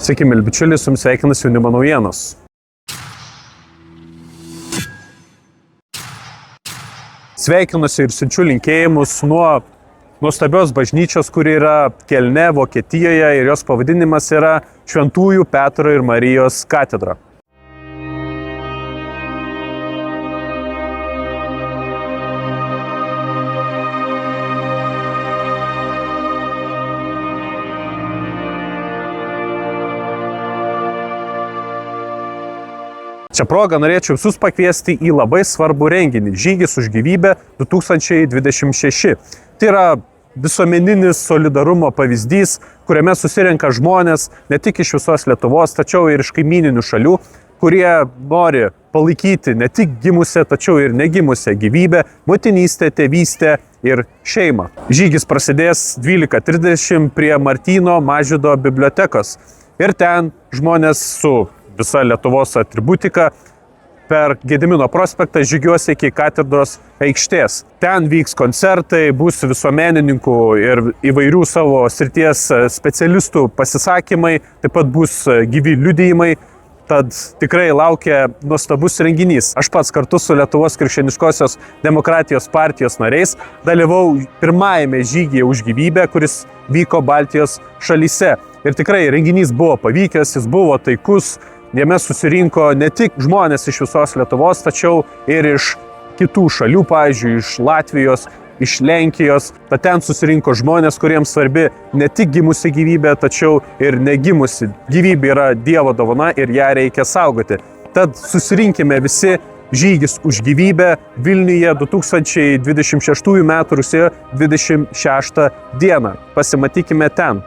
Sveiki, mėly bičiuliai, su jums sveikinas Jaunimo naujienos. Sveikinuosi ir siunčiu linkėjimus nuo nuostabios bažnyčios, kuri yra Kelne, Vokietijoje, ir jos pavadinimas yra Šventųjų Petro ir Marijos katedra. Čia proga norėčiau visus pakviesti į labai svarbų renginį – Žygis už gyvybę 2026. Tai yra visuomeninis solidarumo pavyzdys, kuriame susirenka žmonės ne tik iš visos Lietuvos, tačiau ir iš kaimyninių šalių, kurie nori palaikyti ne tik gimusią, tačiau ir negimusią gyvybę, motinystę, tėvystę ir šeimą. Žygis prasidės 12:30 prie Martyno Mažvydo bibliotekos. Ir ten žmonės su visa Lietuvos atributika per Gedimino prospektą žygiuos iki katedros aikštės. Ten vyks koncertai, bus visuomenininkų ir įvairių savo srities specialistų pasisakymai, taip pat bus gyvi liudijimai, tad tikrai laukia nuostabus renginys. Aš pats kartu su Lietuvos krikščioniškosios demokratijos partijos nariais dalyvau pirmajame žygyje už gyvybę, kuris vyko Baltijos šalyse. Ir tikrai renginys buvo pavykęs, jis buvo taikus. Jame susirinko ne tik žmonės iš visos Lietuvos, tačiau ir iš kitų šalių, pavyzdžiui, iš Latvijos, iš Lenkijos. Tad ten susirinko žmonės, kuriems svarbi ne tik gimusi gyvybė, tačiau ir negimusi. Gyvybė yra Dievo dovana ir ją reikia saugoti. Tad susirinkime visi Žygis už gyvybę Vilniuje 2026 m. rugsėjo 26 d. Pasimatykime ten.